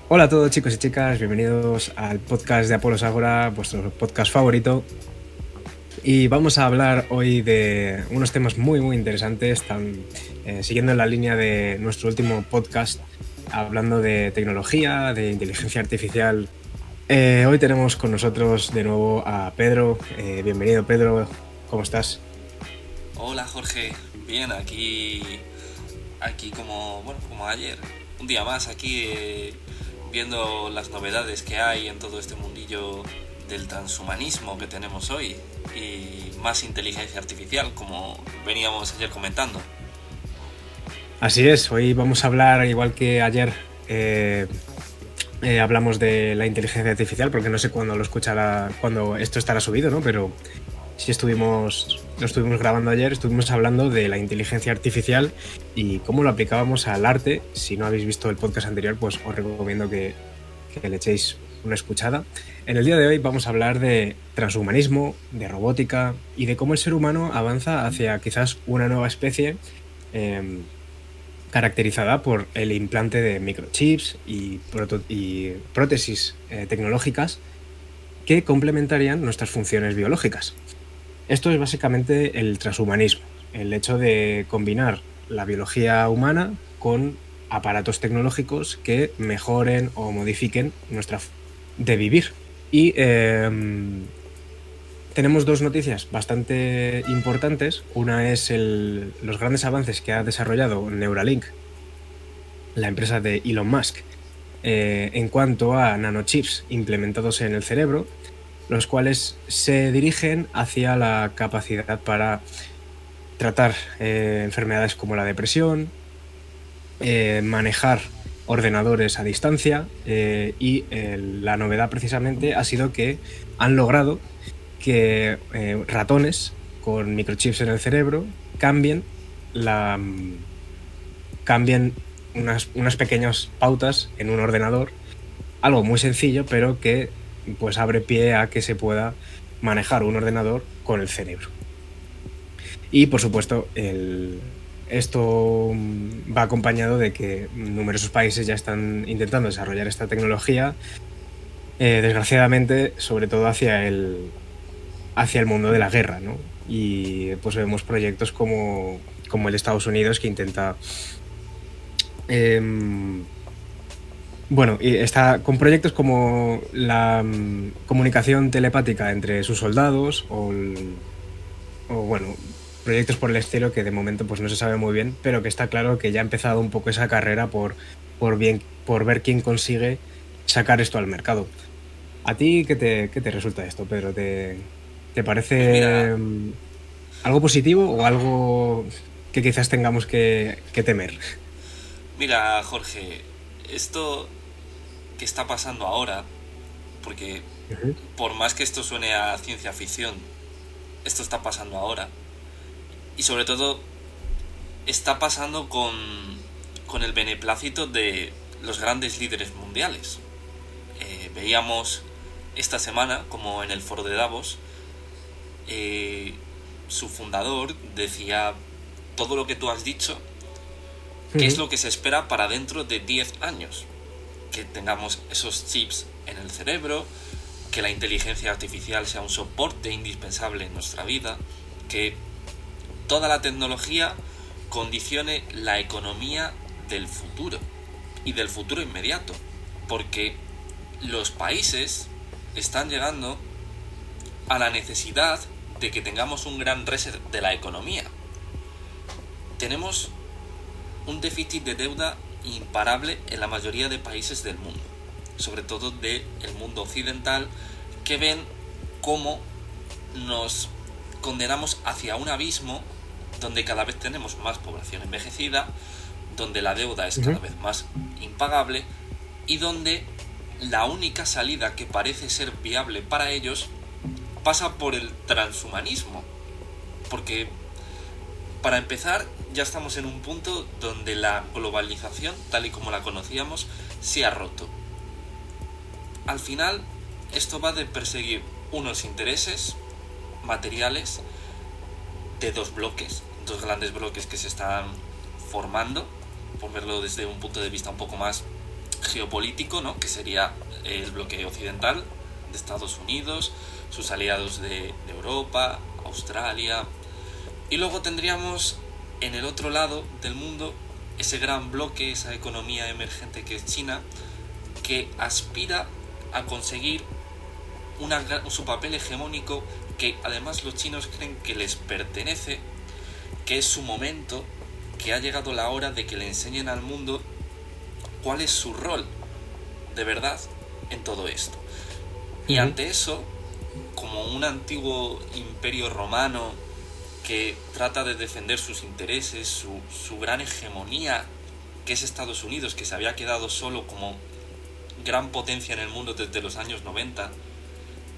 Hola a todos chicos y chicas, bienvenidos al podcast de Apolos Ágora, vuestro podcast favorito. Y vamos a hablar hoy de unos temas muy interesantes, siguiendo la línea de nuestro último podcast, hablando de tecnología, de inteligencia artificial. Hoy tenemos con nosotros de nuevo a Pedro. Bienvenido Pedro, ¿cómo estás? Hola Jorge, bien, aquí como ayer, un día más aquí viendo las novedades que hay en todo este mundillo del transhumanismo que tenemos hoy y más inteligencia artificial, como veníamos ayer comentando. Así es, hoy vamos a hablar, igual que ayer, hablamos de la inteligencia artificial, porque no sé cuándo esto estará subido, ¿no? Pero sí lo estuvimos grabando ayer, estuvimos hablando de la inteligencia artificial y cómo lo aplicábamos al arte. Si no habéis visto el podcast anterior, pues os recomiendo que le echéis una escuchada. En el día de hoy vamos a hablar de transhumanismo, de robótica y de cómo el ser humano avanza hacia quizás una nueva especie caracterizada por el implante de microchips y prótesis tecnológicas que complementarían nuestras funciones biológicas. Esto es básicamente el transhumanismo, el hecho de combinar la biología humana con aparatos tecnológicos que mejoren o modifiquen nuestra forma de vivir. Y tenemos dos noticias bastante importantes. Una es los grandes avances que ha desarrollado Neuralink, la empresa de Elon Musk, en cuanto a nanochips implementados en el cerebro, los cuales se dirigen hacia la capacidad para tratar enfermedades como la depresión, manejar ordenadores a distancia y la novedad precisamente ha sido que han logrado que ratones con microchips en el cerebro cambien unas pequeñas pautas en un ordenador, algo muy sencillo, pero que pues abre pie a que se pueda manejar un ordenador con el cerebro. Y por supuesto, esto va acompañado de que numerosos países ya están intentando desarrollar esta tecnología, desgraciadamente, sobre todo hacia el mundo de la guerra, ¿no? Y pues vemos proyectos como el de Estados Unidos que intenta y está con proyectos como la comunicación telepática entre sus soldados o proyectos por el estilo que de momento pues no se sabe muy bien, pero que está claro que ya ha empezado un poco esa carrera por ver quién consigue sacar esto al mercado. ¿A ti qué te resulta esto, Pedro? ¿Te Pues mira, parece algo positivo o algo que quizás tengamos que temer? mira Jorge, esto que está pasando ahora, porque Ujú. por más que esto suene a ciencia ficción, esto está pasando ahora. Y sobre todo está pasando con el beneplácito de los grandes líderes mundiales. Veíamos esta semana, como en el foro de Davos, su fundador decía todo lo que tú has dicho, que es Ujú. lo que se espera para dentro de 10 años. Que tengamos esos chips en el cerebro, que la inteligencia artificial sea un soporte indispensable en nuestra vida, que toda la tecnología condicione la economía del futuro y del futuro inmediato, porque los países están llegando a la necesidad de que tengamos un gran reset de la economía. Tenemos un déficit de deuda imparable en la mayoría de países del mundo, sobre todo del mundo occidental, que ven cómo nos condenamos hacia un abismo donde cada vez tenemos más población envejecida, donde la deuda es cada Ujú. vez más impagable y donde la única salida que parece ser viable para ellos pasa por el transhumanismo. Porque, para empezar, ya estamos en un punto donde la globalización, tal y como la conocíamos, se ha roto. Al final, esto va de perseguir unos intereses materiales de dos grandes bloques que se están formando, por verlo desde un punto de vista un poco más geopolítico, ¿no? Que sería el bloque occidental de Estados Unidos, sus aliados de Europa, Australia. Y luego tendríamos en el otro lado del mundo ese gran bloque, esa economía emergente que es China, que aspira a conseguir su papel hegemónico, que además los chinos creen que les pertenece, que es su momento, que ha llegado la hora de que le enseñen al mundo cuál es su rol de verdad en todo esto. Y ante eso, como un antiguo imperio romano que trata de defender sus intereses, su gran hegemonía, que es Estados Unidos, que se había quedado solo como gran potencia en el mundo desde los años 90,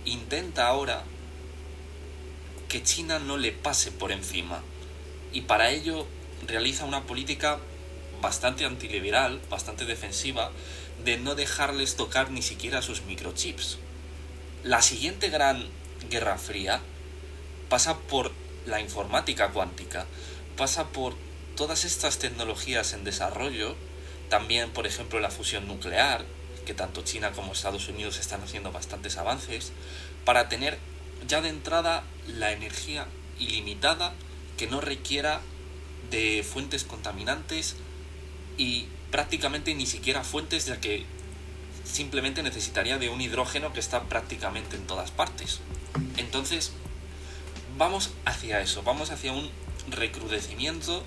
intenta ahora que China no le pase por encima, y para ello realiza una política bastante antiliberal, bastante defensiva, de no dejarles tocar ni siquiera sus microchips. La siguiente gran guerra fría pasa por la informática cuántica, pasa por todas estas tecnologías en desarrollo, también por ejemplo la fusión nuclear, que tanto China como Estados Unidos están haciendo bastantes avances, para tener ya de entrada la energía ilimitada que no requiera de fuentes contaminantes y prácticamente ni siquiera fuentes, ya que simplemente necesitaría de un hidrógeno que está prácticamente en todas partes. Entonces, vamos hacia eso, vamos hacia un recrudecimiento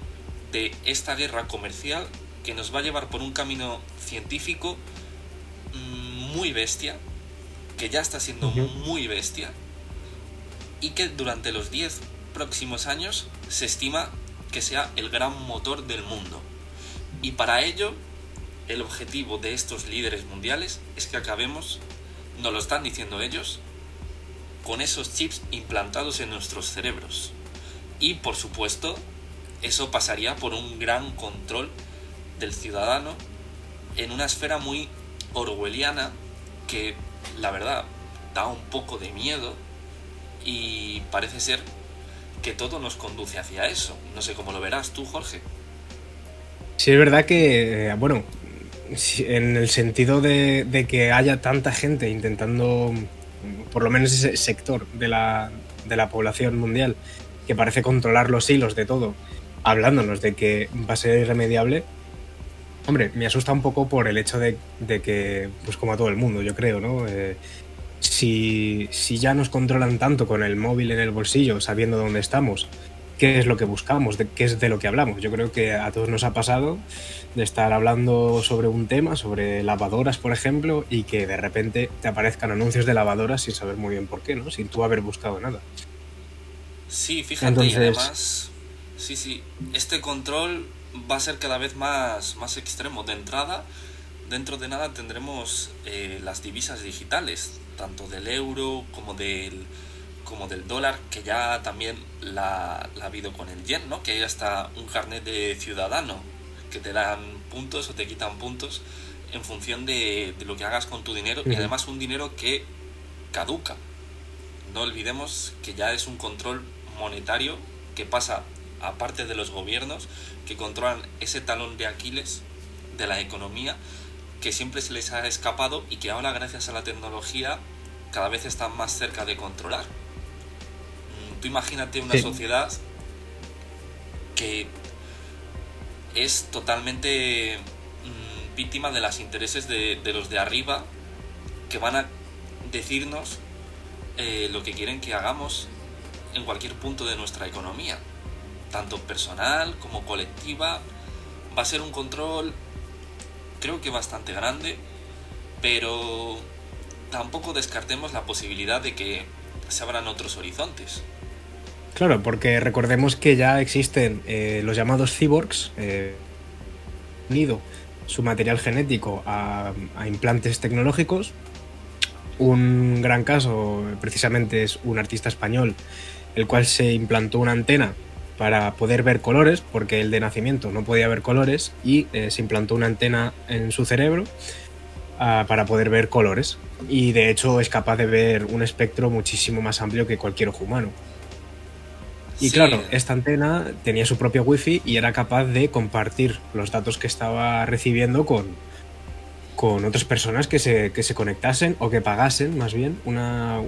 de esta guerra comercial que nos va a llevar por un camino científico muy bestia, que ya está siendo muy bestia, y que durante los 10 próximos años se estima que sea el gran motor del mundo. Y para ello, el objetivo de estos líderes mundiales es que acabemos, nos lo están diciendo ellos, con esos chips implantados en nuestros cerebros. Y por supuesto, eso pasaría por un gran control del ciudadano en una esfera muy orwelliana que, la verdad, da un poco de miedo, y parece ser que todo nos conduce hacia eso. No sé cómo lo verás tú, Jorge. Sí, es verdad que, bueno, en el sentido de que haya tanta gente intentando, por lo menos ese sector de la población mundial, que parece controlar los hilos de todo, hablándonos de que va a ser irremediable, hombre, me asusta un poco por el hecho de que, pues como a todo el mundo, yo creo, ¿no? Si ya nos controlan tanto con el móvil en el bolsillo, sabiendo dónde estamos, qué es lo que buscamos, qué es de lo que hablamos. Yo creo que a todos nos ha pasado de estar hablando sobre un tema, sobre lavadoras, por ejemplo, y que de repente te aparezcan anuncios de lavadoras sin saber muy bien por qué, ¿no? Sin tú haber buscado nada. Sí, fíjate. Entonces, y además, sí, este control va a ser cada vez más extremo. De entrada, dentro de nada tendremos las divisas digitales, tanto del euro como del dólar, que ya también la ha habido con el yen, ¿no? Que hay hasta un carnet de ciudadano que te dan puntos o te quitan puntos en función de lo que hagas con tu dinero, y además un dinero que caduca. No olvidemos que ya es un control monetario que pasa, aparte de los gobiernos, que controlan ese talón de Aquiles de la economía que siempre se les ha escapado y que ahora, gracias a la tecnología, cada vez están más cerca de controlar. Tú imagínate una sociedad que es totalmente víctima de los intereses de los de arriba, que van a decirnos lo que quieren que hagamos en cualquier punto de nuestra economía, tanto personal como colectiva. Va a ser un control, creo que bastante grande, pero tampoco descartemos la posibilidad de que se abran otros horizontes. Claro, porque recordemos que ya existen los llamados cyborgs, unido su material genético a implantes tecnológicos. Un gran caso precisamente es un artista español, el cual se implantó una antena para poder ver colores, porque él de nacimiento no podía ver colores, y se implantó una antena en su cerebro para poder ver colores, y de hecho es capaz de ver un espectro muchísimo más amplio que cualquier ojo humano. Y sí, claro, esta antena tenía su propio wifi y era capaz de compartir los datos que estaba recibiendo con con otras personas que se conectasen o que pagasen más bien una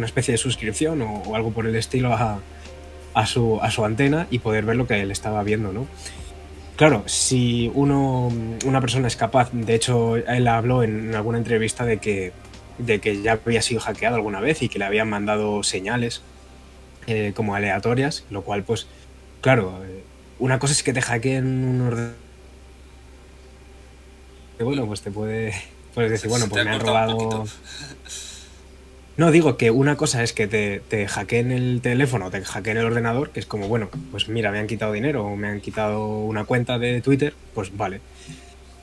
especie de suscripción o algo por el estilo a su antena y poder ver lo que él estaba viendo, ¿no? Claro, si una persona es capaz, de hecho él habló en alguna entrevista de que ya había sido hackeado alguna vez y que le habían mandado señales como aleatorias, lo cual pues, claro, una cosa es que te hackeen un ordenador, bueno, pues puedes decir, bueno, Se te pues ha me han cortado un poquito. robado. No, digo que una cosa es que te hackeen el teléfono, te hackeen el ordenador, que es como, bueno, pues mira, me han quitado dinero o me han quitado una cuenta de Twitter, pues vale.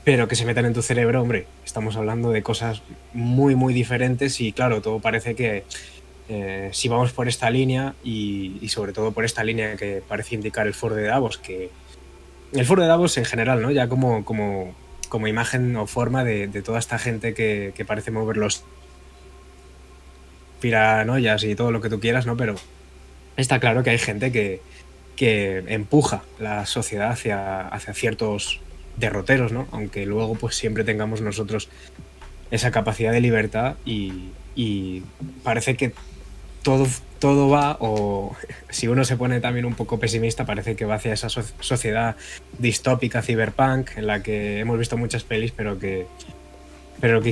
Pero que se metan en tu cerebro, hombre, estamos hablando de cosas muy, muy diferentes y claro, todo parece que si vamos por esta línea y sobre todo por esta línea que parece indicar el foro de Davos, que el foro de Davos en general, ¿no? Ya como imagen o forma de toda esta gente que parece mover los piranoias y todo lo que tú quieras, ¿no? Pero está claro que hay gente que empuja la sociedad hacia ciertos derroteros, ¿no? Aunque luego pues siempre tengamos nosotros esa capacidad de libertad y parece que todo va, o si uno se pone también un poco pesimista, parece que va hacia esa sociedad distópica, cyberpunk, en la que hemos visto muchas pelis, pero que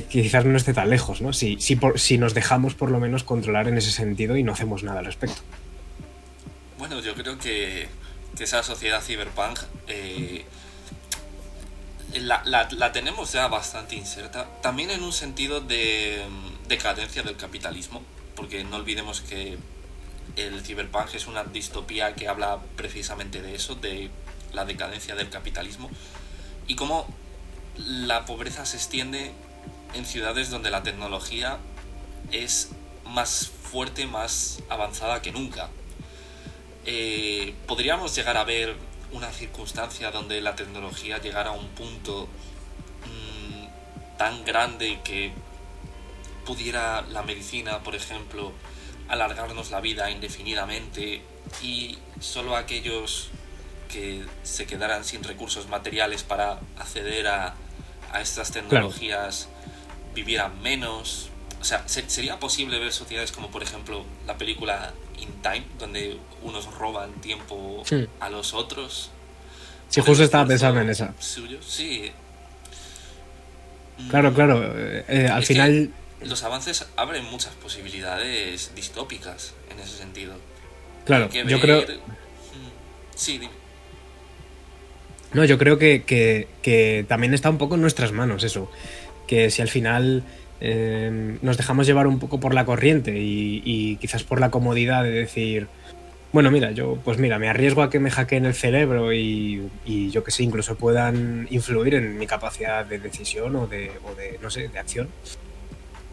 quizás no esté tan lejos, ¿no? Si nos dejamos por lo menos controlar en ese sentido y no hacemos nada al respecto. Bueno, yo creo que esa sociedad cyberpunk la tenemos ya bastante inserta. También en un sentido de decadencia del capitalismo, porque no olvidemos que el cyberpunk es una distopía que habla precisamente de eso, de la decadencia del capitalismo y cómo la pobreza se extiende en ciudades donde la tecnología es más fuerte, más avanzada que nunca. Podríamos llegar a ver una circunstancia donde la tecnología llegara a un punto tan grande que pudiera la medicina, por ejemplo, alargarnos la vida indefinidamente y solo aquellos que se quedaran sin recursos materiales para acceder a estas tecnologías vivieran menos. O sea, ¿sería posible ver sociedades como, por ejemplo, la película In Time, donde unos roban tiempo a los otros? Sí, justo estaba pensando en esa. Suyo? Sí. Claro. Al final... Los avances abren muchas posibilidades distópicas en ese sentido. Claro, yo creo... Sí, dime. No, yo creo que también está un poco en nuestras manos eso. Que si al final nos dejamos llevar un poco por la corriente y quizás por la comodidad de decir, bueno, mira, me arriesgo a que me hackeen el cerebro y yo que sé, incluso puedan influir en mi capacidad de decisión o de no sé, de acción.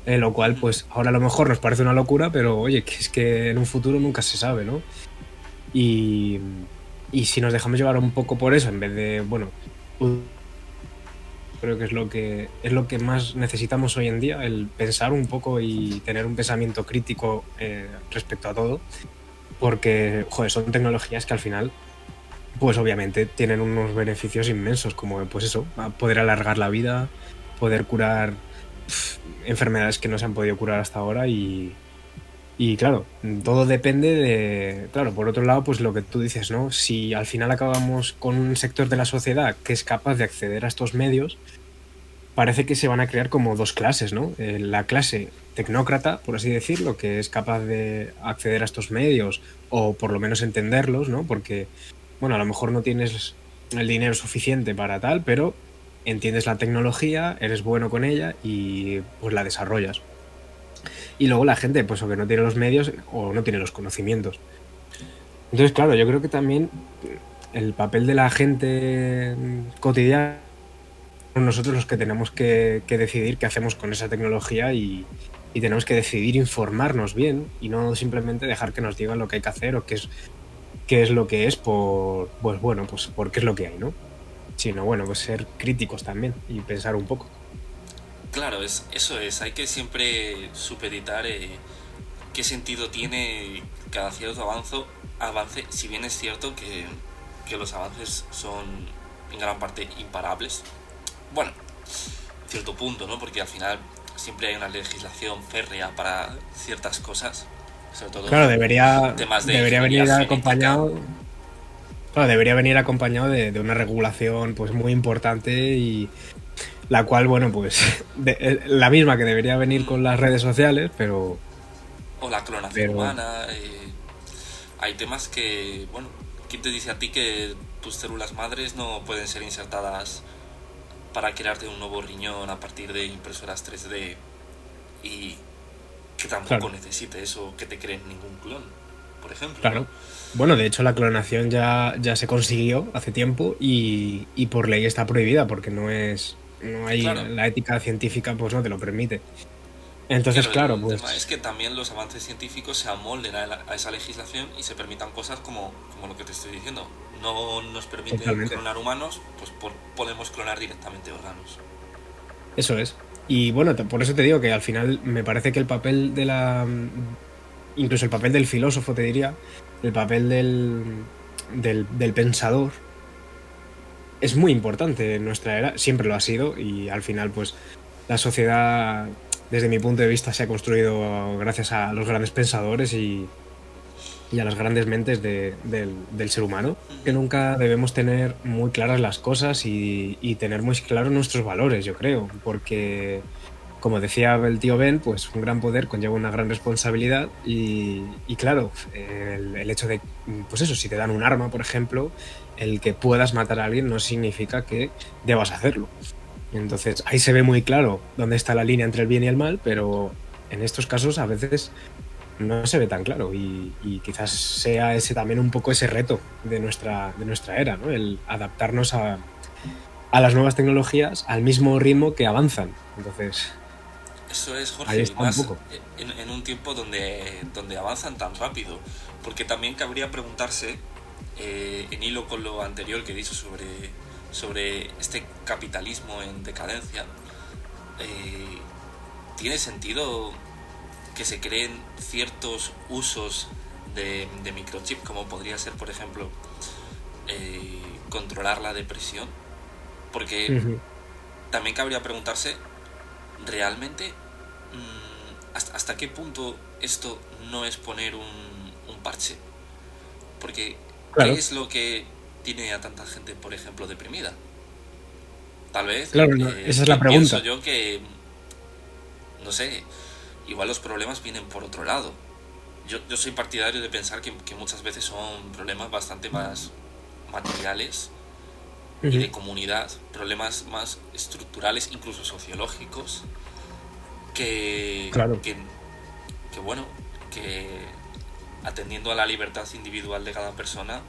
Lo cual, pues ahora a lo mejor nos parece una locura, pero oye, que es que en un futuro nunca se sabe, ¿no? Y si nos dejamos llevar un poco por eso, en vez de, bueno, creo que es lo que más necesitamos hoy en día, el pensar un poco y tener un pensamiento crítico respecto a todo, porque, joder, son tecnologías que al final, pues obviamente tienen unos beneficios inmensos, como pues eso, poder alargar la vida, poder curar enfermedades que no se han podido curar hasta ahora y claro, todo depende de, claro, por otro lado, pues lo que tú dices, ¿no? Si al final acabamos con un sector de la sociedad que es capaz de acceder a estos medios, parece que se van a crear como dos clases, ¿no? La clase tecnócrata, por así decirlo, que es capaz de acceder a estos medios o por lo menos entenderlos, ¿no? Porque, bueno, a lo mejor no tienes el dinero suficiente para tal, pero entiendes la tecnología, eres bueno con ella y pues la desarrollas. Y luego la gente, pues o que no tiene los medios o no tiene los conocimientos. Entonces, claro, yo creo que también el papel de la gente cotidiana, nosotros los que tenemos que decidir qué hacemos con esa tecnología y tenemos que decidir informarnos bien y no simplemente dejar que nos digan lo que hay que hacer o qué es lo que es pues bueno, pues porque es lo que hay, ¿no? Sino, bueno, pues ser críticos también y pensar un poco. Claro, eso es, hay que siempre supeditar qué sentido tiene cada cierto avance, si bien es cierto que los avances son en gran parte imparables. Bueno, cierto punto, ¿no? Porque al final siempre hay una legislación férrea para ciertas cosas, sobre todo Claro, temas de debería ingeniería venir genética. acompañado. Claro, debería venir acompañado de una regulación pues muy importante y la cual, bueno, pues la misma que debería venir Mm, con las redes sociales, o la clonación pero humana. Hay temas que, bueno, ¿quién te dice a ti que tus células madres no pueden ser insertadas para crearte un nuevo riñón a partir de impresoras 3D y que tampoco claro, necesite eso que te creen ningún clon, por ejemplo, ¿no? claro. Bueno, de hecho la clonación ya se consiguió hace tiempo y por ley está prohibida porque no hay, Claro, la ética científica pues no te lo permite. Entonces, claro, claro, el tema es pues que también los avances científicos se amolden a esa legislación y se permitan cosas como lo que te estoy diciendo. No nos permiten totalmente. clonar humanos, pues podemos clonar directamente órganos. Eso es. Y bueno, por eso te digo que al final me parece que el papel incluso el papel del filósofo, te diría, el papel del pensador, es muy importante en nuestra era, siempre lo ha sido y al final pues la sociedad, desde mi punto de vista, se ha construido gracias a los grandes pensadores y a las grandes mentes del ser humano, que Ujú. nunca debemos tener muy claras las cosas y tener muy claros nuestros valores, yo creo, porque como decía el tío Ben, pues un gran poder conlleva una gran responsabilidad y claro, el hecho de, pues eso, si te dan un arma, por ejemplo, el que puedas matar a alguien no significa que debas hacerlo. Entonces ahí se ve muy claro dónde está la línea entre el bien y el mal, pero en estos casos a veces no se ve tan claro y quizás sea ese también un poco ese reto de nuestra era, ¿no? El adaptarnos a las nuevas tecnologías al mismo ritmo que avanzan. Entonces, Eso es, ahí Jorge, y está un más poco. en un tiempo donde avanzan tan rápido. Porque también cabría preguntarse, en hilo con lo anterior que he dicho sobre este capitalismo en decadencia, eh, ¿tiene sentido que se creen ciertos usos de microchip, como podría ser, por ejemplo, controlar la depresión? Porque Ujú. también cabría preguntarse, ¿realmente hasta qué punto esto no es poner un parche? Porque, ¿qué Claro, es lo que tiene a tanta gente, por ejemplo, deprimida? Tal vez claro, no, esa es la pienso pregunta. yo que, no sé, igual los problemas vienen por otro lado. Yo soy partidario de pensar que muchas veces son problemas bastante más materiales y Ujú. de comunidad, problemas más estructurales, incluso sociológicos, que, Claro, que, que bueno, que atendiendo a la libertad individual de cada persona,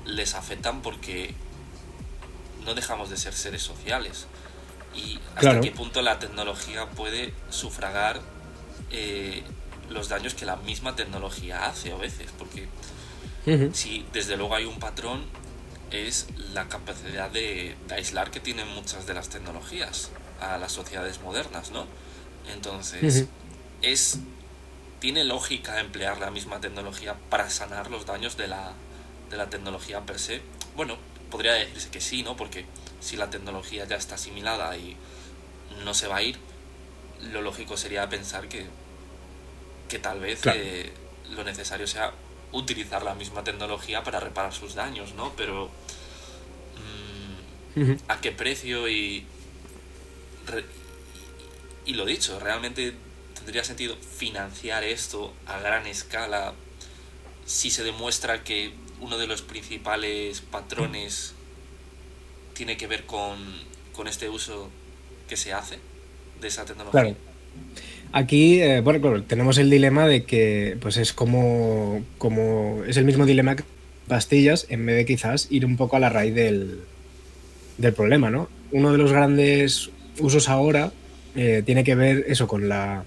les afectan porque no dejamos de ser seres sociales. Y hasta qué claro. punto la tecnología puede sufragar eh, los daños que la misma tecnología hace a veces, porque Ujú. si desde luego hay un patrón, es la capacidad de aislar que tienen muchas de las tecnologías a las sociedades modernas, ¿no? Entonces, Ujú. es ¿tiene lógica emplear la misma tecnología para sanar los daños de la tecnología per se? Bueno, podría decirse que sí, ¿no? Porque si la tecnología ya está asimilada y no se va a ir, lo lógico sería pensar que tal vez Claro. lo necesario sea utilizar la misma tecnología para reparar sus daños, ¿no? Pero Ujú. ¿a qué precio? Re- y lo dicho, realmente tendría sentido financiar esto a gran escala si se demuestra que uno de los principales patrones tiene que ver con este uso que se hace de esa tecnología. Claro. Aquí, bueno, claro, tenemos el dilema de que, pues es como es el mismo dilema que pastillas, en vez de quizás ir un poco a la raíz del problema, ¿no? Uno de los grandes usos ahora tiene que ver eso con la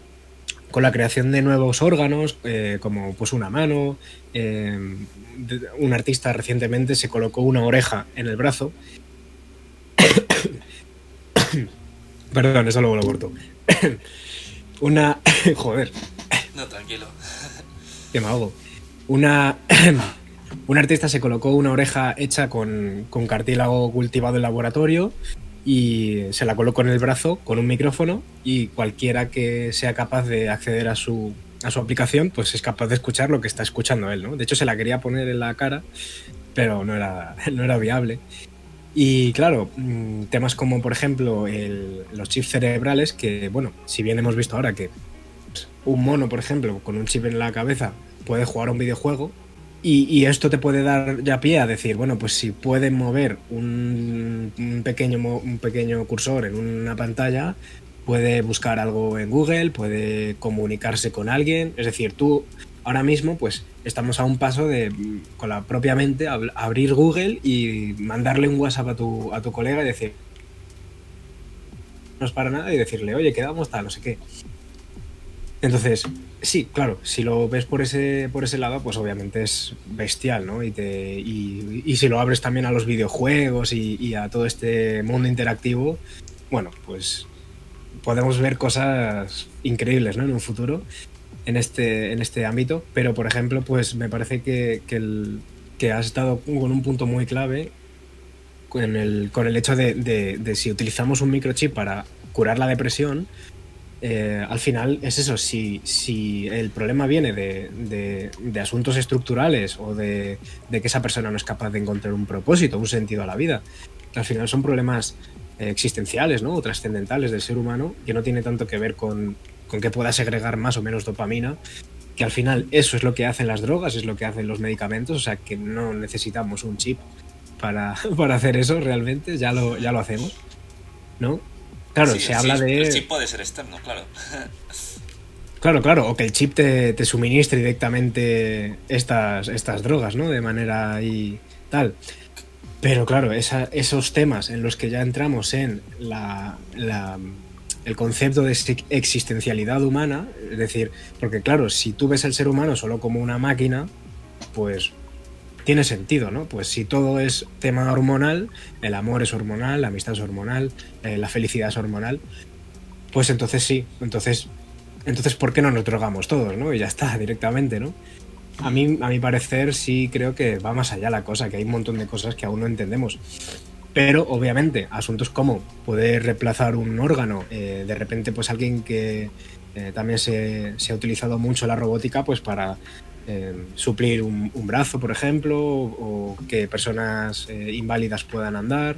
creación de nuevos órganos, como pues una mano. Un artista recientemente se colocó una oreja en el brazo. Perdón, eso luego lo corto. Una. Joder, No, tranquilo. qué me ahogo. Una. Un artista se colocó una oreja hecha con cartílago cultivado en laboratorio y se la coloco en el brazo con un micrófono y cualquiera que sea capaz de acceder a su aplicación, pues es capaz de escuchar lo que está escuchando él, ¿no? De hecho, se la quería poner en la cara, pero no era, no era viable. Y claro, temas como, por ejemplo, los chips cerebrales, que, bueno, si bien hemos visto ahora que un mono, por ejemplo, con un chip en la cabeza puede jugar a un videojuego, y esto te puede dar ya pie a decir, bueno, pues si pueden mover un pequeño cursor en una pantalla, puede buscar algo en Google, puede comunicarse con alguien. Es decir, tú ahora mismo, pues estamos a un paso de, con la propia mente, abrir Google y mandarle un WhatsApp a tu colega y decir, no es para nada, y decirle, oye, quedamos tal, no sé qué. Entonces, sí, claro, si lo ves por ese lado, pues obviamente es bestial, ¿no? Y si lo abres también a los videojuegos y a todo este mundo interactivo, bueno, pues podemos ver cosas increíbles, ¿no? En un futuro, en este ámbito. Pero, por ejemplo, pues me parece que has estado con un punto muy clave con el hecho de si utilizamos un microchip para curar la depresión. Al final es eso, si el problema viene de asuntos estructurales o de que esa persona no es capaz de encontrar un propósito, un sentido a la vida, que al final son problemas existenciales, ¿no? O trascendentales del ser humano, que no tiene tanto que ver con que pueda segregar más o menos dopamina, que al final eso es lo que hacen las drogas, es lo que hacen los medicamentos, o sea que no necesitamos un chip para hacer eso realmente, ya lo hacemos, ¿no? Claro, Sí, se habla el de... chip puede ser externo, claro. Claro, o que el chip te suministre directamente estas drogas, ¿no? De manera ahí tal. Pero claro, esos temas en los que ya entramos en el concepto de existencialidad humana, es decir, porque claro, si tú ves al ser humano solo como una máquina, pues tiene sentido, ¿no? Pues si todo es tema hormonal, el amor es hormonal, la amistad es hormonal, la felicidad es hormonal, pues entonces sí, entonces, ¿por qué no nos drogamos todos, no? Y ya está, directamente, ¿no? A mi parecer, sí creo que va más allá la cosa, que hay un montón de cosas que aún no entendemos. Pero, obviamente, asuntos como poder reemplazar un órgano, de repente, pues alguien que también se ha utilizado mucho la robótica, pues para suplir un brazo, por ejemplo, o que personas inválidas puedan andar.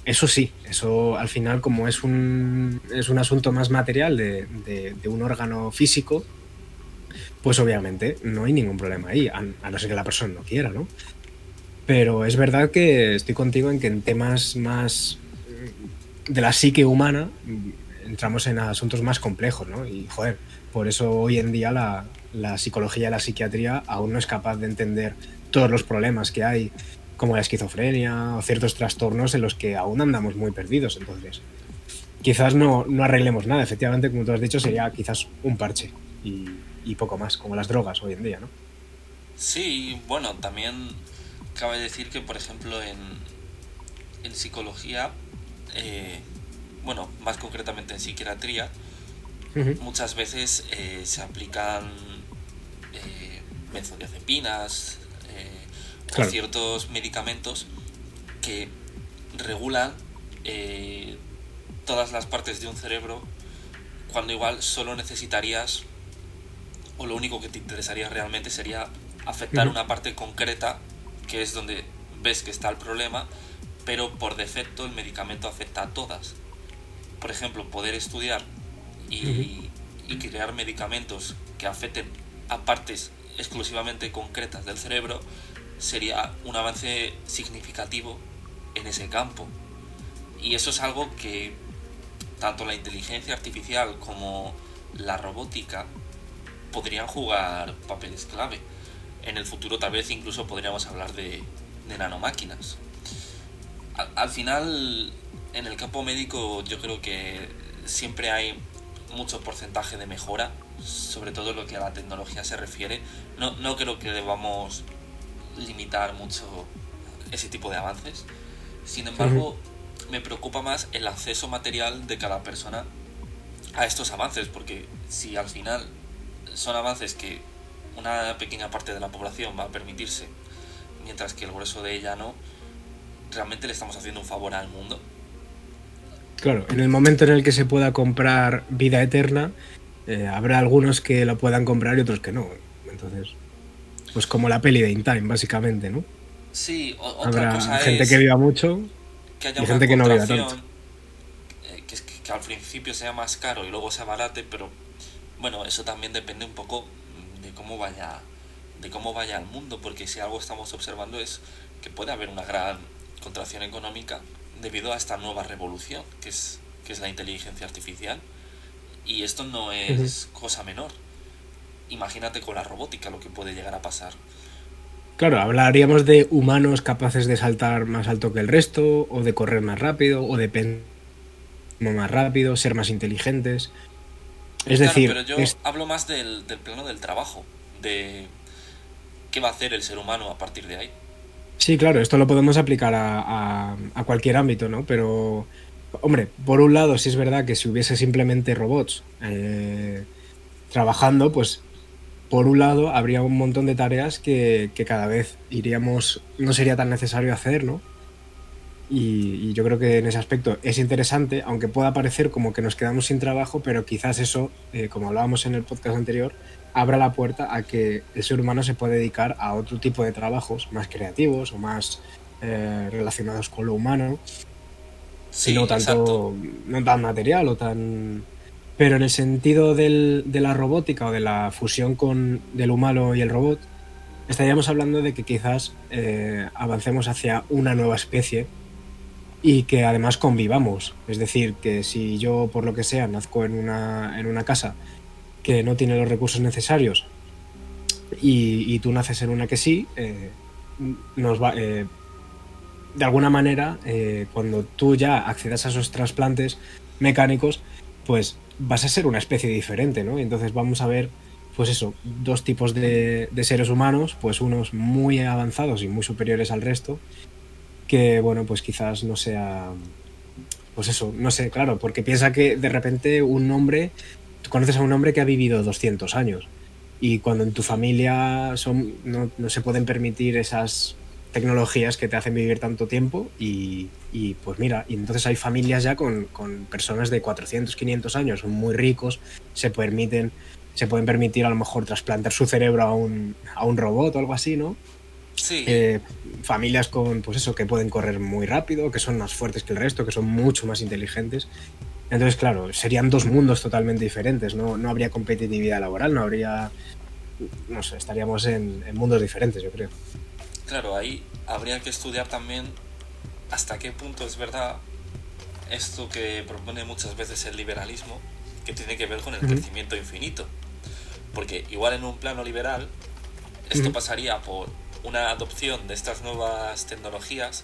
Eso sí, eso al final, como es un asunto más material de un órgano físico, pues obviamente no hay ningún problema ahí, a no ser que la persona no quiera, ¿no? Pero es verdad que estoy contigo en que en temas más de la psique humana entramos en asuntos más complejos, ¿no? Y joder, por eso hoy en día la psicología y la psiquiatría aún no es capaz de entender todos los problemas que hay, como la esquizofrenia o ciertos trastornos en los que aún andamos muy perdidos. Entonces, quizás no arreglemos nada. Efectivamente, como tú has dicho, sería quizás un parche y poco más, como las drogas hoy en día, ¿no? Sí, bueno, también cabe decir que, por ejemplo, en psicología, bueno, más concretamente en psiquiatría, Uh-huh. muchas veces se aplican benzodiazepinas o Claro. ciertos medicamentos que regulan todas las partes de un cerebro cuando igual solo necesitarías, o lo único que te interesaría realmente sería afectar Uh-huh. una parte concreta, que es donde ves que está el problema, pero por defecto el medicamento afecta a todas. Por ejemplo, poder estudiar Uh-huh. y crear medicamentos que afecten a partes exclusivamente concretas del cerebro sería un avance significativo en ese campo. Y eso es algo que tanto la inteligencia artificial como la robótica podrían jugar papeles clave. En el futuro tal vez incluso podríamos hablar de nanomáquinas. Al final, en el campo médico yo creo que siempre hay mucho porcentaje de mejora, sobre todo lo que a la tecnología se refiere. No creo que debamos limitar mucho ese tipo de avances. Sin Uh-huh. embargo, me preocupa más el acceso material de cada persona a estos avances, porque si al final son avances que una pequeña parte de la población va a permitirse, mientras que el grueso de ella no, realmente le estamos haciendo un favor al mundo. Claro, en el momento en el que se pueda comprar vida eterna, habrá algunos que lo puedan comprar y otros que no. Entonces, pues como la peli de In Time, básicamente, ¿no? Sí, otra Habrá cosa gente que es viva mucho que haya y una gente que no viva tanto. contracción, que al principio sea más caro y luego sea barate, pero bueno, eso también depende un poco de cómo vaya el mundo, porque si algo estamos observando es que puede haber una gran contracción económica debido a esta nueva revolución que es la inteligencia artificial, y esto no Ujú. es cosa menor. Imagínate con la robótica lo que puede llegar a pasar. Claro, hablaríamos de humanos capaces de saltar más alto que el resto, o de correr más rápido, o de pensar más rápido, ser más inteligentes. Es Claro, decir, pero yo hablo más del plano del trabajo, de qué va a hacer el ser humano a partir de ahí. sí, claro, esto lo podemos aplicar a cualquier ámbito, ¿no? Pero, hombre, por un lado, sí es verdad que si hubiese simplemente robots trabajando, pues por un lado habría un montón de tareas que cada vez iríamos, no sería tan necesario hacer, ¿no? Y yo creo que en ese aspecto es interesante, aunque pueda parecer como que nos quedamos sin trabajo, pero quizás eso, como hablábamos en el podcast anterior, abra la puerta a que el ser humano se puede dedicar a otro tipo de trabajos más creativos o más relacionados con lo humano y no Sí, exacto. tanto, no tan material o tan... Pero en el sentido de la robótica o de la fusión del humano y el robot, estaríamos hablando de que quizás avancemos hacia una nueva especie y que además convivamos. Es decir, que si yo, por lo que sea, nazco en una casa que no tiene los recursos necesarios y tú naces en una que sí, nos va, de alguna manera, cuando tú ya accedas a esos trasplantes mecánicos, pues vas a ser una especie diferente, ¿no? Y entonces vamos a ver, pues eso, dos tipos de seres humanos, pues unos muy avanzados y muy superiores al resto, que, bueno, pues quizás no sea, pues eso, no sé, claro, porque piensa que de repente un hombre, tú conoces a un hombre que ha vivido 200 años y cuando en tu familia no se pueden permitir esas tecnologías que te hacen vivir tanto tiempo y pues mira, y entonces hay familias ya con personas de 400 500 años, son muy ricos, se pueden permitir a lo mejor trasplantar su cerebro a un robot o algo así, ¿no? Sí, eh, Familias con, pues eso, que pueden correr muy rápido, que son más fuertes que el resto, que son mucho más inteligentes. Entonces, claro, serían dos mundos totalmente diferentes, ¿no? No habría competitividad laboral, no habría, no sé, estaríamos en mundos diferentes, yo creo. claro, ahí habría que estudiar también hasta qué punto es verdad esto que propone muchas veces el liberalismo, que tiene que ver con el Ujú, crecimiento infinito. Porque igual en un plano liberal, esto ujú. pasaría por una adopción de estas nuevas tecnologías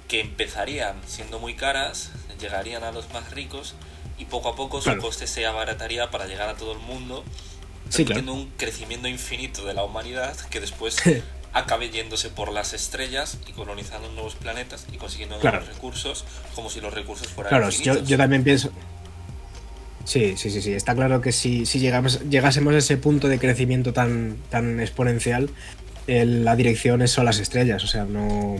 que empezarían siendo muy caras, llegarían a los más ricos y poco a poco su Claro, coste se abarataría para llegar a todo el mundo, sí, claro. permitiendo un crecimiento infinito de la humanidad que después acabe yéndose por las estrellas y colonizando nuevos planetas y consiguiendo nuevos Claro, recursos, como si los recursos fueran claro, yo infinitos. también pienso, sí, sí, sí, sí, está claro que si llegásemos a ese punto de crecimiento tan exponencial, la dirección son las estrellas, o sea, no,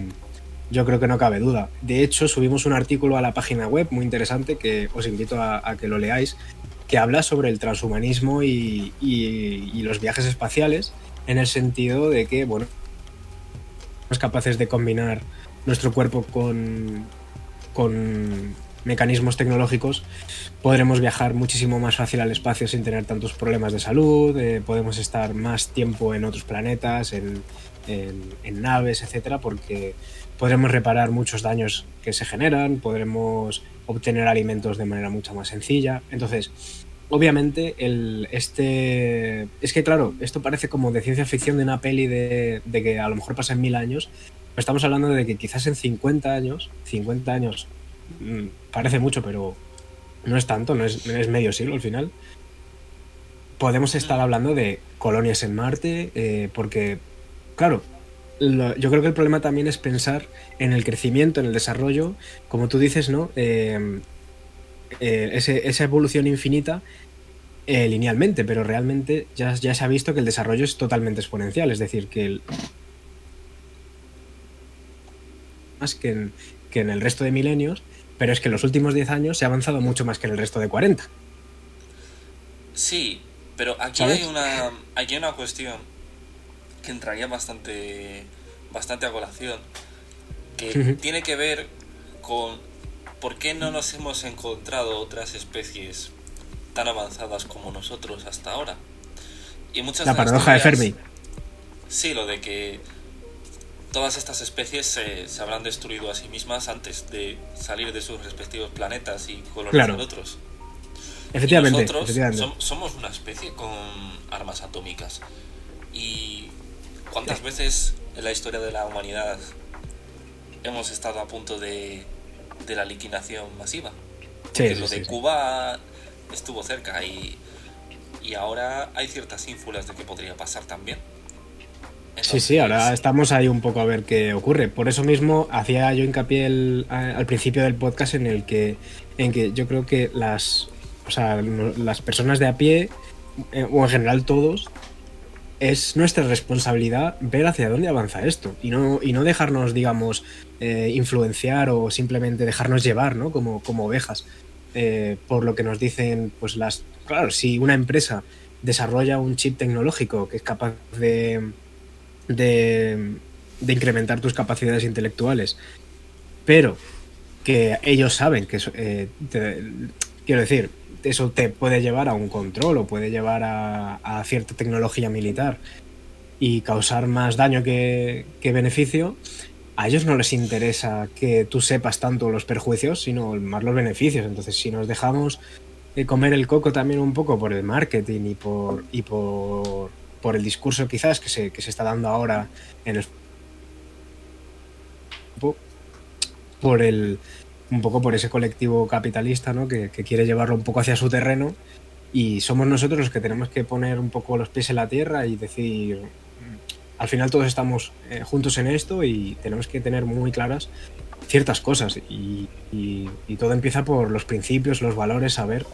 yo creo que no cabe duda. De hecho, subimos un artículo a la página web muy interesante que os invito a que lo leáis, que habla sobre el transhumanismo y los viajes espaciales, en el sentido de que, bueno, somos capaces de combinar nuestro cuerpo con mecanismos tecnológicos, podremos viajar muchísimo más fácil al espacio sin tener tantos problemas de salud, podemos estar más tiempo en otros planetas, en naves, etcétera, porque podremos reparar muchos daños que se generan, podremos obtener alimentos de manera mucho más sencilla. Entonces, obviamente, es que claro, esto parece como de ciencia ficción de una peli de que a lo mejor pasa en 1000 años, pero estamos hablando de que quizás en 50 años parece mucho, pero no es tanto, no es medio siglo al final. Podemos estar Mm, hablando de colonias en Marte, porque, claro, yo creo que el problema también es pensar en el crecimiento, en el desarrollo, como tú dices, ¿no? Esa evolución infinita linealmente, pero realmente ya se ha visto que el desarrollo es totalmente exponencial, es decir, más que en el resto de milenios. Pero es que en los últimos 10 años se ha avanzado mucho más que en el resto de 40. Sí, pero aquí ¿Sabes? hay una cuestión que entraría bastante a colación, que Ujú. tiene que ver con por qué no nos hemos encontrado otras especies tan avanzadas como nosotros hasta ahora. Y muchas La de las paradoja de teorías, Fermi. sí, lo de que todas estas especies se habrán destruido a sí mismas antes de salir de sus respectivos planetas y colonizar Claro, otros. Y efectivamente, nosotros efectivamente. somos una especie con armas atómicas. ¿Y cuántas veces en la historia de la humanidad hemos estado a punto de la liquidación masiva? Sí, Porque sí, lo de sí, sí. Cuba estuvo cerca y ahora hay ciertas ínfulas de que podría pasar también. Sí, sí, ahora Entonces, estamos ahí un poco a ver qué ocurre. Por eso mismo hacía yo hincapié al principio del podcast en que yo creo que o sea, las personas de a pie, o en general todos, es nuestra responsabilidad ver hacia dónde avanza esto y no dejarnos, digamos, influenciar o simplemente dejarnos llevar, ¿no? Como ovejas, por lo que nos dicen, pues las... Claro, si una empresa desarrolla un chip tecnológico que es capaz de, de incrementar tus capacidades intelectuales, pero que ellos saben que eso, quiero decir, eso te puede llevar a un control o puede llevar a cierta tecnología militar y causar más daño que beneficio, a ellos no les interesa que tú sepas tanto los perjuicios, sino más los beneficios. Entonces, si nos dejamos comer el coco también un poco por el marketing por el discurso quizás que se está dando ahora en el por un poco por ese colectivo capitalista, ¿no? Que quiere llevarlo un poco hacia su terreno, y somos nosotros los que tenemos que poner un poco los pies en la tierra y decir, al final todos estamos juntos en esto y tenemos que tener muy claras ciertas cosas y todo empieza por los principios, los valores, saber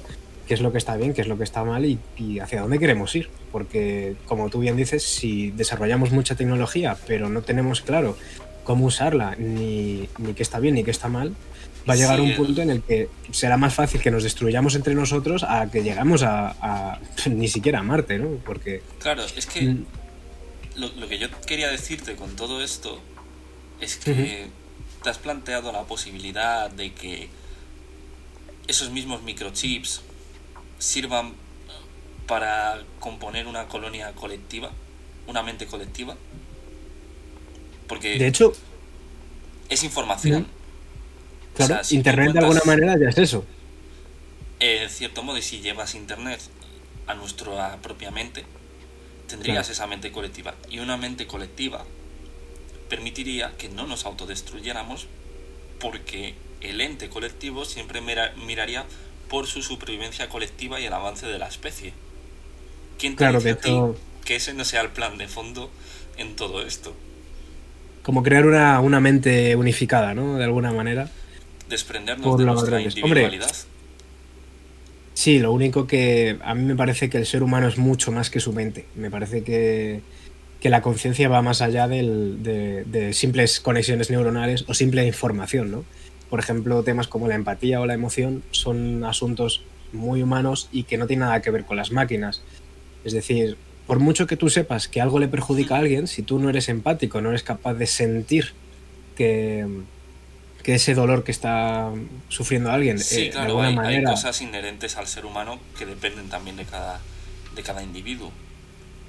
qué es lo que está bien, qué es lo que está mal y hacia dónde queremos ir. Porque, como tú bien dices, si desarrollamos mucha tecnología pero no tenemos claro cómo usarla, ni qué está bien ni qué está mal, va a llegar sí, un punto en el que será más fácil que nos destruyamos entre nosotros a que llegamos ni siquiera a Marte, ¿no? Porque... claro, es que mm, lo que yo quería decirte con todo esto es ujú. que te has planteado la posibilidad de que esos mismos microchips sirvan para componer una colonia colectiva, una mente colectiva, porque De hecho, es mm, información. O claro, sea, si tú Internet de alguna cuentas, manera ya es eso. en cierto modo, y si llevas internet a nuestra propia mente, Claro. tendrías esa mente colectiva. Y una mente colectiva permitiría que no nos autodestruyéramos porque el ente colectivo siempre miraría por su supervivencia colectiva y el avance de la especie. ¿Quién te Claro, dice de a ti hecho, que ese no sea el plan de fondo en todo esto? como crear una mente unificada, ¿no? De alguna manera, Desprendernos por de los nuestra grandes. Hombre, individualidad. sí, lo único que a mí me parece que el ser humano es mucho más que su mente. Me parece que la conciencia va más allá de simples conexiones neuronales o simple información, ¿no? Por ejemplo, temas como la empatía o la emoción son asuntos muy humanos y que no tienen nada que ver con las máquinas. Es decir, por mucho que tú sepas que algo le perjudica a alguien, si tú no eres empático, no eres capaz de sentir que, que ese dolor que está sufriendo alguien, Sí, de claro, alguna hay manera, cosas inherentes al ser humano que dependen también de cada individuo.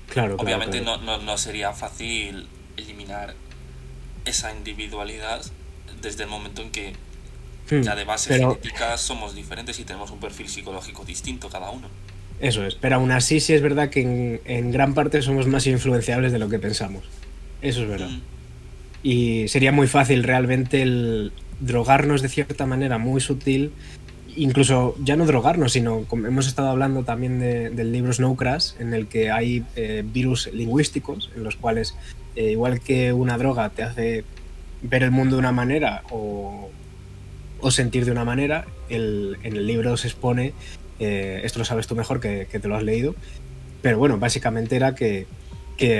claro, claro, Obviamente claro. no sería fácil eliminar esa individualidad desde el momento en que Hmm, ya de base Pero genética somos diferentes y tenemos un perfil psicológico distinto cada uno. eso es, pero aún así sí es verdad que en gran parte somos más influenciables de lo que pensamos. Eso es verdad. Mm, Y sería muy fácil realmente el drogarnos de cierta manera muy sutil, incluso ya no drogarnos, sino como hemos estado hablando también del libro Snow Crash, en el que hay virus lingüísticos, en los cuales, igual que una droga te hace ver el mundo de una manera o sentir de una manera, en el libro se expone, esto lo sabes tú mejor que te lo has leído, pero bueno, básicamente era que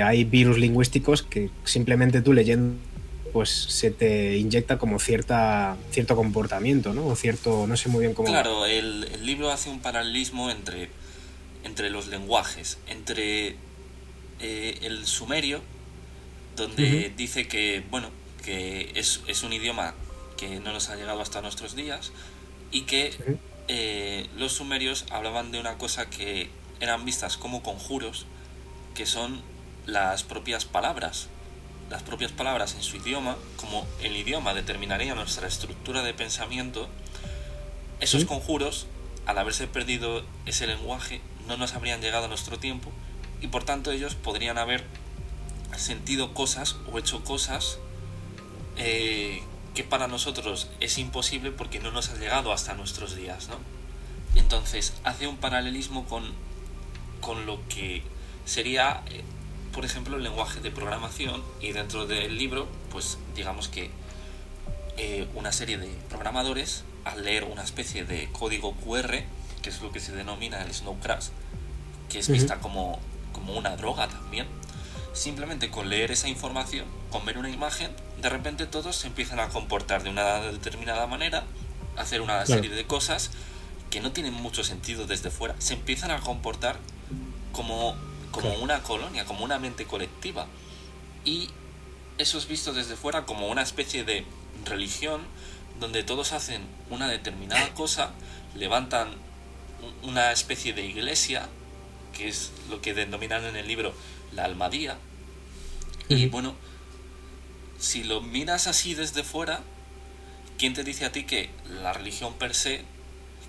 hay virus lingüísticos que simplemente tú leyendo pues se te inyecta como cierto comportamiento, ¿no? O cierto, no sé muy bien cómo... Claro, el libro hace un paralelismo entre los lenguajes, entre el sumerio, donde dice que, bueno, que es un idioma que no nos ha llegado hasta nuestros días y que los sumerios hablaban de una cosa que eran vistas como conjuros, que son las propias palabras. Las propias palabras en su idioma, como el idioma determinaría nuestra estructura de pensamiento, esos conjuros, al haberse perdido ese lenguaje, no nos habrían llegado a nuestro tiempo y por tanto ellos podrían haber sentido cosas o hecho cosas que para nosotros es imposible porque no nos ha llegado hasta nuestros días, ¿no? Entonces hace un paralelismo con lo que sería, por ejemplo, el lenguaje de programación, y dentro del libro, pues digamos que una serie de programadores, al leer una especie de código QR, que es lo que se denomina el Snow Crash, que es vista como una droga también, simplemente con leer esa información, con ver una imagen, de repente todos se empiezan a comportar de una determinada manera, hacer una serie de cosas que no tienen mucho sentido desde fuera, se empiezan a comportar como una colonia, como una mente colectiva, y eso es visto desde fuera como una especie de religión donde todos hacen una determinada cosa, levantan una especie de iglesia, que es lo que denominan en el libro la almadía, y bueno, si lo miras así desde fuera, ¿quién te dice a ti que la religión per se,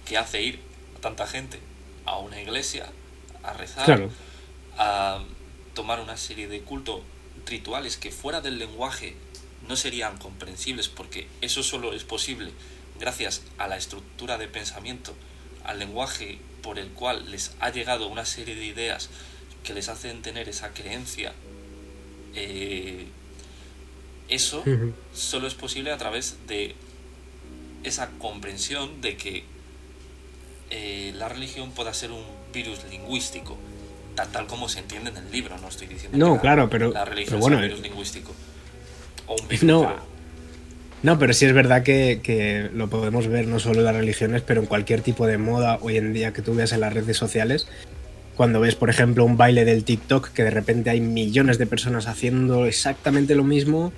que hace ir a tanta gente a una iglesia, a rezar, a tomar una serie de cultos, rituales que fuera del lenguaje no serían comprensibles, porque eso solo es posible gracias a la estructura de pensamiento, al lenguaje por el cual les ha llegado una serie de ideas que les hacen tener esa creencia, eso solo es posible a través de esa comprensión de que la religión pueda ser un virus lingüístico, tal como se entiende en el libro. No estoy diciendo que la religión sea un virus lingüístico o un virus, no, pero sí es verdad que lo podemos ver no solo en las religiones, pero en cualquier tipo de moda hoy en día que tú veas en las redes sociales. Cuando ves, por ejemplo, un baile del TikTok, que de repente hay millones de personas haciendo exactamente lo mismo,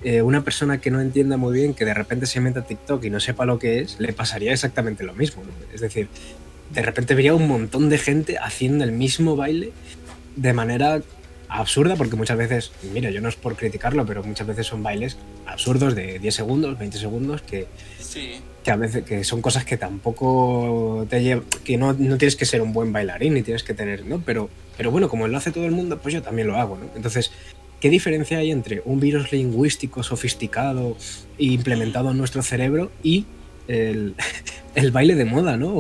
una persona que no entienda muy bien, que de repente se meta a TikTok y no sepa lo que es, le pasaría exactamente lo mismo, ¿no? Es decir, de repente vería un montón de gente haciendo el mismo baile de manera absurda, porque muchas veces, mira, yo no es por criticarlo, pero muchas veces son bailes absurdos de 10 segundos, 20 segundos, que a veces que son cosas que tampoco te llevan, que no tienes que ser un buen bailarín ni tienes que tener, ¿no? Pero bueno, como lo hace todo el mundo, pues yo también lo hago, ¿no? Entonces, ¿qué diferencia hay entre un virus lingüístico sofisticado e implementado en nuestro cerebro y el baile de moda, ¿no?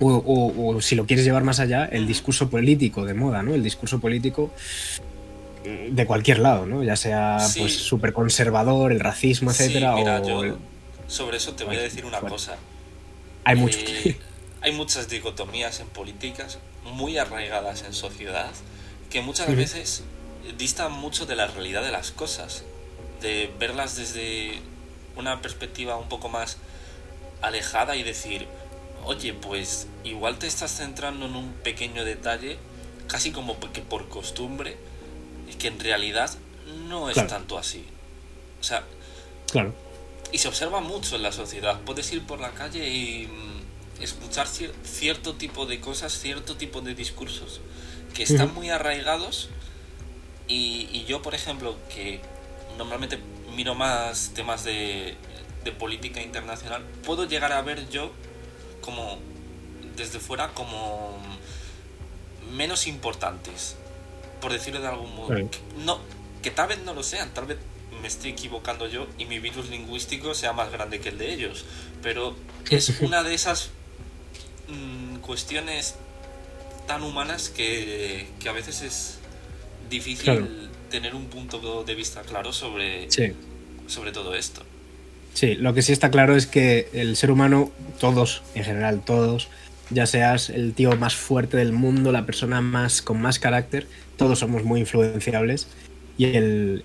O si lo quieres llevar más allá, el discurso político de moda, ¿no? El discurso político de cualquier lado, ¿no? Ya sea pues súper conservador, el racismo, etcétera. Mira, yo sobre eso te voy a decir una cosa. Hay mucho. Hay muchas dicotomías en políticas muy arraigadas en sociedad que muchas veces distan mucho de la realidad de las cosas, de verlas desde una perspectiva un poco más alejada y decir, oye, pues igual te estás centrando en un pequeño detalle, casi como que por costumbre, que en realidad no es tanto así. O sea, y se observa mucho en la sociedad. Puedes ir por la calle y escuchar cierto tipo de cosas, cierto tipo de discursos que están muy arraigados, y yo, por ejemplo, que normalmente miro más temas de política internacional, puedo llegar a ver yo como desde fuera como menos importantes, por decirlo de algún modo. Que tal vez no lo sean, tal vez me estoy equivocando yo y mi virus lingüístico sea más grande que el de ellos, pero es una de esas cuestiones tan humanas que a veces es difícil tener un punto de vista claro sobre todo esto. Sí, lo que sí está claro es que el ser humano, todos, en general todos, ya seas el tío más fuerte del mundo, la persona con más carácter, todos somos muy influenciables y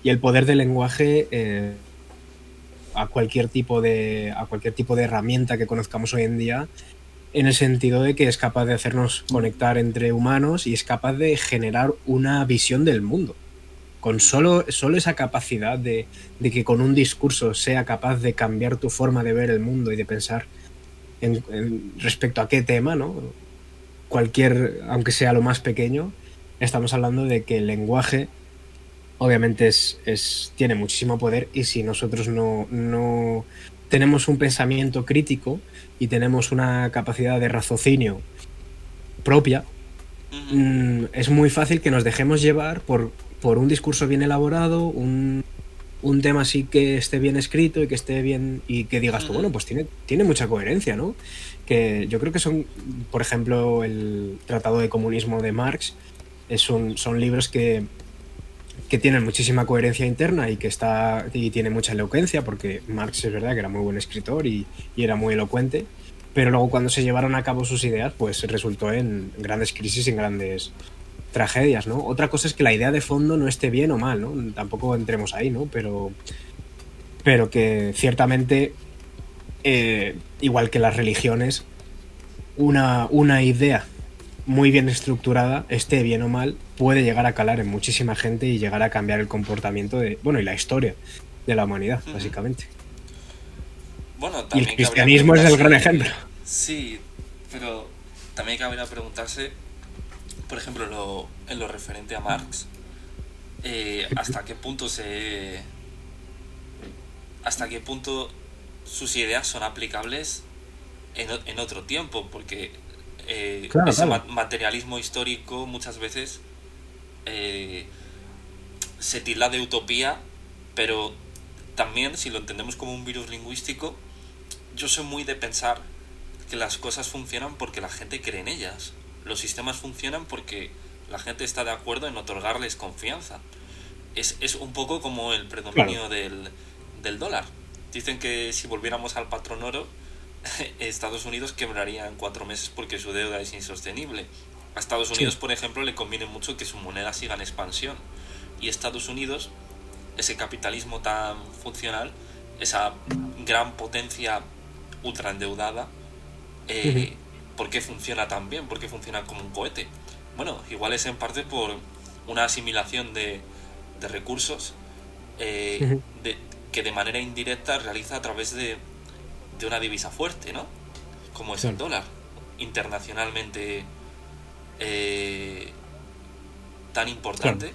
el poder del lenguaje a cualquier tipo de herramienta que conozcamos hoy en día, en el sentido de que es capaz de hacernos conectar entre humanos y es capaz de generar una visión del mundo. Con solo esa capacidad de que con un discurso sea capaz de cambiar tu forma de ver el mundo y de pensar respecto a qué tema, ¿no? Cualquier, aunque sea lo más pequeño, estamos hablando de que el lenguaje obviamente tiene muchísimo poder, y si nosotros no tenemos un pensamiento crítico y tenemos una capacidad de raciocinio propia, es muy fácil que nos dejemos llevar por un discurso bien elaborado, un tema así que esté bien escrito y que esté bien, y que digas tú, bueno, pues tiene mucha coherencia, ¿no? Que yo creo que son, por ejemplo, el Tratado de Comunismo de Marx, son libros que tienen muchísima coherencia interna y y tiene mucha elocuencia, porque Marx es verdad que era muy buen escritor y era muy elocuente, pero luego cuando se llevaron a cabo sus ideas, pues resultó en grandes crisis y en grandes tragedias, ¿no? Otra cosa es que la idea de fondo no esté bien o mal, ¿no? Tampoco entremos ahí, ¿no? Pero que ciertamente, igual que las religiones, una idea muy bien estructurada, esté bien o mal, puede llegar a calar en muchísima gente y llegar a cambiar el comportamiento y la historia de la humanidad, básicamente. Bueno, y también el cristianismo es el gran ejemplo. Sí, pero también cabría preguntarse, por ejemplo, en lo referente a Marx, hasta qué punto sus ideas son aplicables en otro tiempo, porque ese materialismo histórico muchas veces se tilda de utopía, pero también, si lo entendemos como un virus lingüístico, yo soy muy de pensar que las cosas funcionan porque la gente cree en ellas. Los sistemas funcionan porque la gente está de acuerdo en otorgarles confianza. Es un poco como el predominio del dólar. Dicen que si volviéramos al patrón oro, Estados Unidos quebraría en 4 meses porque su deuda es insostenible. A Estados Unidos, por ejemplo, le conviene mucho que su moneda siga en expansión. Y Estados Unidos, ese capitalismo tan funcional, esa gran potencia ultra endeudada, ¿por qué funciona tan bien? ¿Por qué funciona como un cohete? Bueno, igual es en parte por una asimilación de recursos que de manera indirecta realiza a través de una divisa fuerte, ¿no? Como es el dólar, internacionalmente tan importante,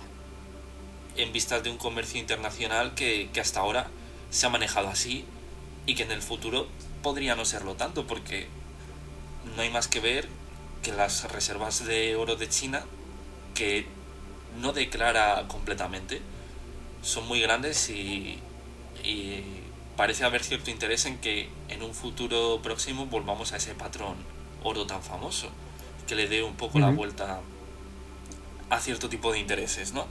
en vistas de un comercio internacional que hasta ahora se ha manejado así y que en el futuro podría no serlo tanto, porque no hay más que ver que las reservas de oro de China, que no declara completamente, son muy grandes y parece haber cierto interés en que en un futuro próximo volvamos a ese patrón oro tan famoso, que le dé un poco la vuelta a cierto tipo de intereses, ¿no?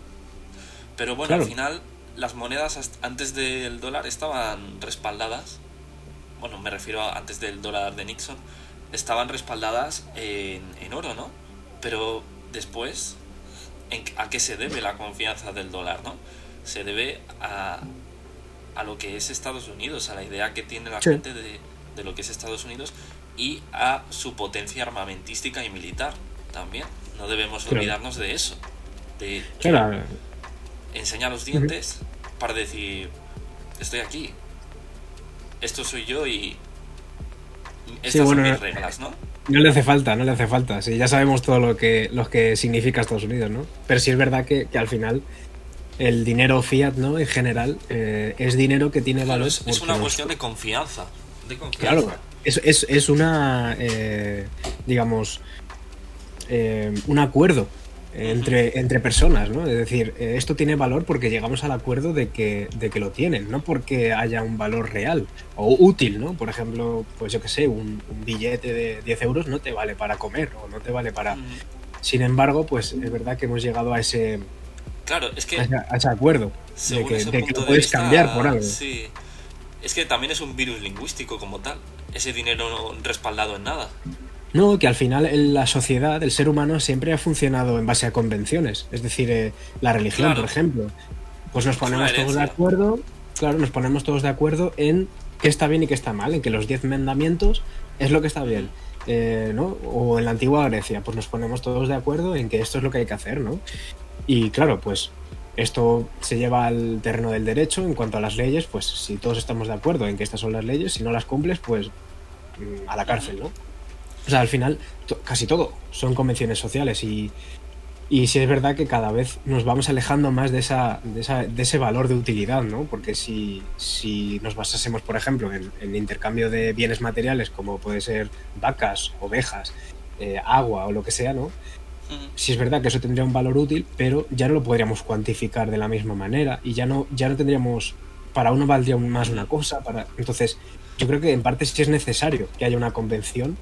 Pero bueno, al final las monedas antes del dólar estaban respaldadas, bueno, me refiero a antes del dólar de Nixon, estaban respaldadas en oro, ¿no? Pero después, ¿a qué se debe la confianza del dólar, no? Se debe a lo que es Estados Unidos, a la idea que tiene la gente de lo que es Estados Unidos, y a su potencia armamentística y militar también. No debemos olvidarnos de eso, de enseñar los dientes para decir, estoy aquí, esto soy yo y estas son mis reglas, ¿no? No le hace falta. Sí, ya sabemos todo lo que significa Estados Unidos, ¿no? Pero sí es verdad que al final el dinero fiat, ¿no? En general, es dinero que tiene valor. Es una cuestión de confianza. Claro, es una, digamos, un acuerdo entre personas, ¿no? Es decir, esto tiene valor porque llegamos al acuerdo de que lo tienen, no porque haya un valor real o útil, ¿no? Por ejemplo, pues yo qué sé, un billete de 10 euros no te vale para comer o no te vale para... Sin embargo, pues es verdad que hemos llegado a ese... Claro, es que... A ese acuerdo de que lo puedes cambiar por algo. Sí. Es que también es un virus lingüístico como tal. Ese dinero no respaldado en nada. No, que al final la sociedad, el ser humano siempre ha funcionado en base a convenciones. Es decir, la religión, por ejemplo. pues nos Es una ponemos todos de herencia. acuerdo, claro, nos ponemos todos de acuerdo en qué está bien y qué está mal, en que los 10 mandamientos es lo que está bien, ¿no? O en la antigua Grecia, pues nos ponemos todos de acuerdo en que esto es lo que hay que hacer, ¿no? Y claro, pues esto se lleva al terreno del derecho en cuanto a las leyes, pues si todos estamos de acuerdo en que estas son las leyes, si no las cumples, pues a la Ujú. cárcel, ¿no? O sea, al final, casi todo son convenciones sociales y sí es verdad que cada vez nos vamos alejando más de ese valor de utilidad, ¿no? Porque si nos basásemos, por ejemplo, en intercambio de bienes materiales, como puede ser vacas, ovejas, agua o lo que sea, ¿no? Ujú. Sí es verdad que eso tendría un valor útil, pero ya no lo podríamos cuantificar de la misma manera y ya no tendríamos, para uno valdría más una Ujú. cosa, entonces yo creo que en parte sí es necesario que haya una convención,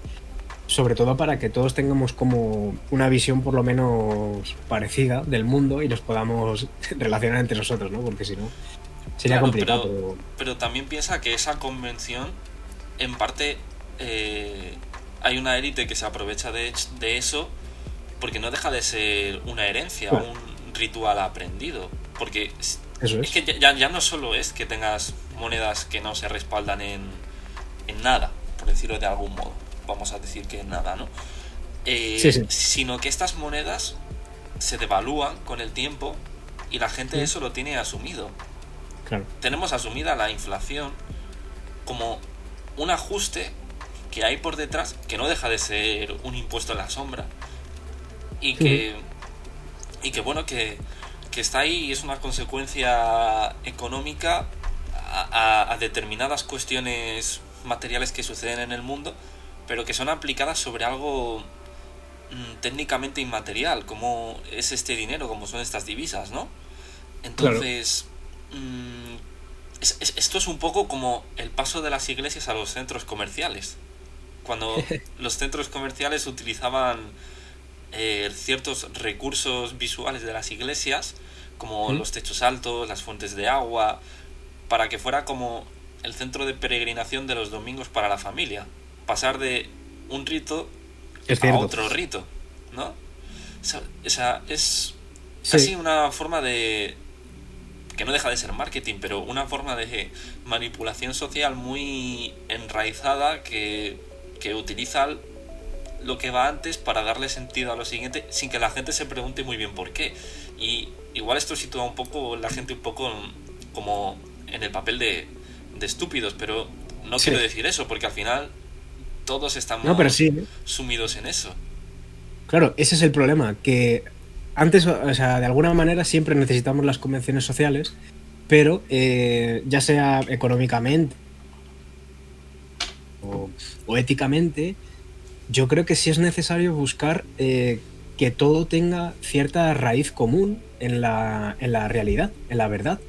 sobre todo para que todos tengamos como una visión por lo menos parecida del mundo y nos podamos relacionar entre nosotros, ¿no? Porque si no, sería Claro, complicado, pero pero también piensa que esa convención, en parte, hay una élite que se aprovecha de eso porque no deja de ser una herencia, bueno, un ritual aprendido. Porque eso es es. que ya no solo es que tengas monedas que no se respaldan en nada, por decirlo de algún modo. Vamos a decir que en nada, ¿no? Sí, sí. Sino que estas monedas se devalúan con el tiempo y la gente Mm, eso lo tiene asumido. claro. Tenemos asumida la inflación como un ajuste que hay por detrás, que no deja de ser un impuesto en la sombra, y Ujú. que, bueno, que está ahí y es una consecuencia económica a determinadas cuestiones materiales que suceden en el mundo, pero que son aplicadas sobre algo técnicamente inmaterial, como es este dinero, como son estas divisas, ¿no? Claro. Entonces, esto es un poco como el paso de las iglesias a los centros comerciales. Cuando los centros comerciales utilizaban ciertos recursos visuales de las iglesias, como Mm, los techos altos, las fuentes de agua, para que fuera como el centro de peregrinación de los domingos para la familia. Pasar de un rito es a cierto. otro rito, ¿no? O sea, es casi Sí. una forma de, que no deja de ser marketing, pero una forma de manipulación social muy enraizada que utiliza lo que va antes para darle sentido a lo siguiente sin que la gente se pregunte muy bien por qué. Y igual esto sitúa un poco la gente un poco como en el papel de estúpidos, pero no quiero Sí. decir eso, porque al final todos No, pero estamos sí, ¿eh? sumidos en eso. Claro, ese es el problema, que antes, o sea, de alguna manera siempre necesitamos las convenciones sociales, pero ya sea económicamente o, o éticamente, yo creo que sí es necesario buscar que todo tenga cierta raíz común en la realidad, en la verdad.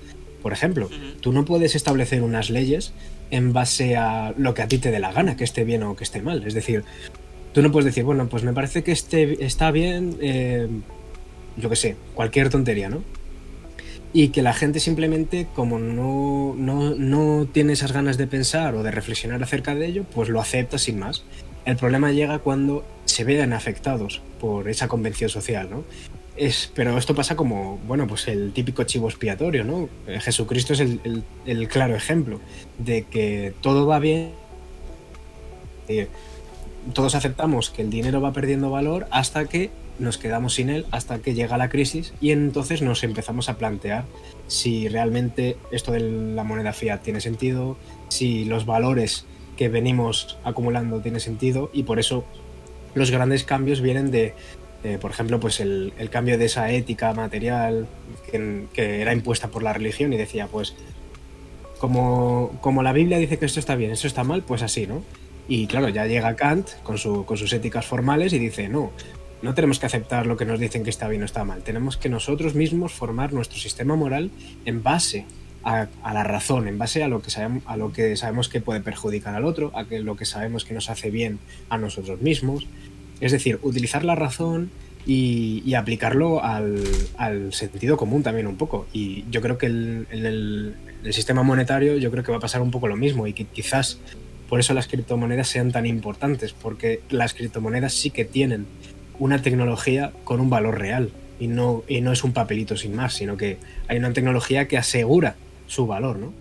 Por ejemplo, Ujú. tú no puedes establecer unas leyes en base a lo que a ti te dé la gana, que esté bien o que esté mal. Es decir, tú no puedes decir, bueno, pues me parece que está bien, yo qué sé, cualquier tontería, ¿no? Y que la gente simplemente, como no tiene esas ganas de pensar o de reflexionar acerca de ello, pues lo acepta sin más. El problema llega cuando se vean afectados por esa convención social, ¿no? Pero esto pasa como, bueno, pues el típico chivo expiatorio, ¿no? Jesucristo es el claro ejemplo de que todo va bien, eh, todos aceptamos que el dinero va perdiendo valor hasta que nos quedamos sin él, hasta que llega la crisis y entonces nos empezamos a plantear si realmente esto de la moneda fiat tiene sentido, si los valores que venimos acumulando tiene sentido y por eso los grandes cambios vienen por ejemplo, pues el cambio de esa ética material que era impuesta por la religión y decía, pues como la Biblia dice que esto está bien, esto está mal, pues así, ¿no? Y claro, Ujú. ya llega Kant con sus éticas formales y dice, no, no tenemos que aceptar lo que nos dicen que está bien o está mal, tenemos que nosotros mismos formar nuestro sistema moral en base a la razón, en base a lo que sabemos que puede perjudicar al otro, lo que sabemos que nos hace bien a nosotros mismos. Es decir, utilizar la razón y aplicarlo al sentido común también un poco. Y yo creo que el sistema monetario yo creo que va a pasar un poco lo mismo y que quizás por eso las criptomonedas sean tan importantes, porque las criptomonedas sí que tienen una tecnología con un valor real. y no es un papelito sin más, sino que hay una tecnología que asegura su valor, ¿no?